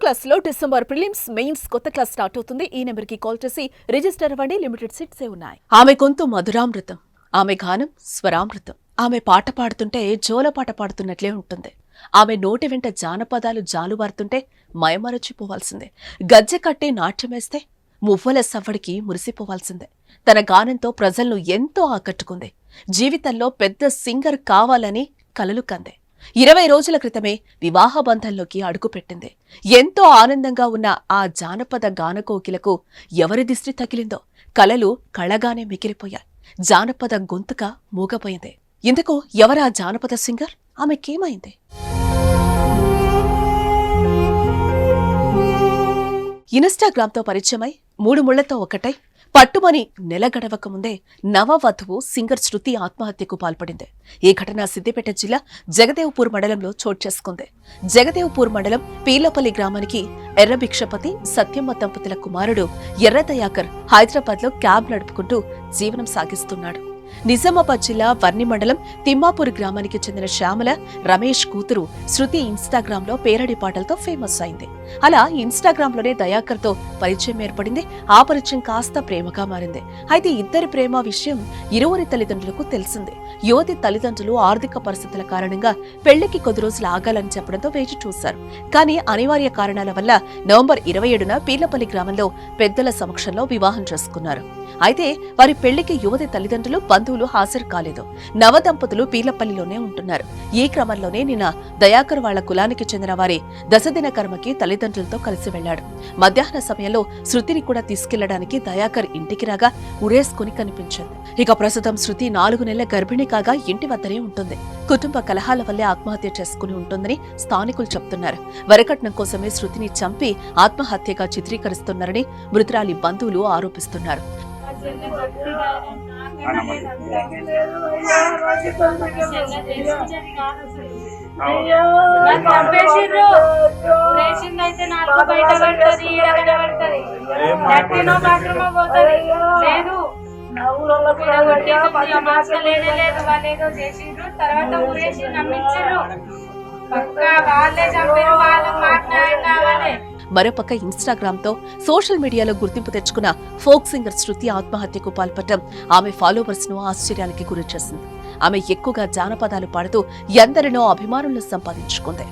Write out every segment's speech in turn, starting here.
క్లాస్లో December prelims mains కొత్త class start అవుతుంది. ఈ నెంబర్కి కాల్ చేసి రిజిస్టర్ అవ్వండి. లిమిటెడ్ సీట్సే ఉన్నాయి. ఆమె గొంతు మధురామృతం, ఆమె గానం స్వరామృతం. ఆమె పాట పాడుతుంటే జోలపాట పాడుతున్నట్లే ఉంటుంది. ఆమె నోటి వెంట జానపదాలు జాలువారుతుంటే మయమరచిపోవాల్సిందే. గజ్జె కట్టి నాట్యమేస్తే మువ్వల సవ్వడికి మురిసిపోవాల్సిందే. తన గానంతో ప్రజలను ఎంతో ఆకట్టుకుంది. జీవితంలో పెద్ద సింగర్ కావాలని కలలు కందే. 20 రోజుల క్రితమే వివాహ బంధంలోకి అడుగుపెట్టింది. ఎంతో ఆనందంగా ఉన్న ఆ జానపద గానకోకిలకు ఎవరి దిష్టి తగిలిందో కలలు కళగానే మిగిలిపోయాయి. జానపద గొంతుక మూగపోయింది. ఇందుకు ఎవరా జానపద సింగర్? ఆమెకేమైంది? ఇన్స్టాగ్రామ్తో పరిచయమై 3 ముళ్లతో ఒకటై పట్టుమని నెల గడవక ముందే నవవధువు సింగర్ శృతి ఆత్మహత్యకు పాల్పడింది. ఈ ఘటన సిద్దిపేట జిల్లా జగదేవ్పూర్ మండలంలో చోటు చేసుకుంది. జగదేవ్పూర్ మండలం పీలపల్లి గ్రామానికి ఎర్రభిక్షపతి సత్యమ్మ దంపతుల కుమారుడు ఎర్రదయాకర్ హైదరాబాద్లో క్యాబ్ నడుపుకుంటూ జీవనం సాగిస్తున్నాడు. నిజామాబాద్ జిల్లా వర్ని మండలం తిమ్మాపూర్ గ్రామానికి చెందిన శ్యామల రమేష్ కూతురు శృతి ఇన్స్టాగ్రామ్ లో పేరడి పాటలతో ఫేమస్ అయింది. అలా ఇన్స్టాగ్రామ్ లోనే దయాకర్తో పరిచయం ఏర్పడింది. ఆ పరిచయం కాస్త ప్రేమగా మారింది. అయితే ఇద్దరి ప్రేమ విషయం ఇరువురి తల్లిదండ్రులకు తెలిసింది. యువతి తల్లిదండ్రులు ఆర్థిక పరిస్థితుల కారణంగా పెళ్లికి కొద్ది రోజులు ఆగాలని చెప్పడంతో వేచి చూశారు. కానీ అనివార్య కారణాల వల్ల నవంబర్ 27న పీర్లపల్లి గ్రామంలో పెద్దల సమక్షంలో వివాహం చేసుకున్నారు. అయితే వారి పెళ్లికి యువతి తల్లిదండ్రులు బంధువులు హాజరు కాలేదు. నవదంపతులు పీర్లపల్లిలోనే ఉంటున్నారు. ఈ క్రమంలోనే నిన్న దయాకర్ వాళ్ల కులానికి చెందిన వారి దశదిన కర్మకి తల్లిదండ్రులతో కలిసి వెళ్లాడు. మధ్యాహ్న సమయంలో శృతిని కూడా తీసుకెళ్లడానికి దయాకర్ ఇంటికి రాగా ఉరేసుకుని కనిపించింది. ఇక ప్రస్తుతం శృతి 4 నెలల గర్భిణి కాగా ఇంటి వద్దనే ఉంటుంది. కుటుంబ కలహాల వల్లే ఆత్మహత్య చేసుకుని ఉంటుందని స్థానికులు చెప్తున్నారు. వరకట్నం కోసమే శృతిని చంపి ఆత్మహత్యగా చిత్రీకరిస్తున్నారని మృతురాలి బంధువులు ఆరోపిస్తున్నారు. మరోపక్క ఇన్స్టాగ్రామ్ తో సోషల్ మీడియాలో గుర్తింపు తెచ్చుకున్న ఫోక్ సింగర్ శృతి ఆత్మహత్యకు పాల్పడటం ఆమె ఫాలోవర్స్ ను ఆశ్చర్యానికి గురిచేసింది. ఆమె ఎక్కువగా జానపదాలు పాడుతూ ఎందరినో అభిమానులను సంపాదించుకుంది.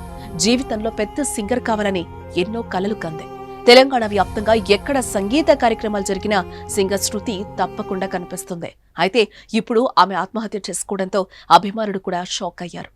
జీవితంలో పెద్ద సింగర్ కావాలని ఎన్నో కలలు కంది. తెలంగాణ వ్యాప్తంగా ఎక్కడ సంగీత కార్యక్రమాలు జరిగినా సింగర్ శృతి తప్పకుండా కనిపిస్తుంది. అయితే ఇప్పుడు ఆమె ఆత్మహత్య చేసుకోవడంతో అభిమానులు కూడా షాక్ అయ్యారు.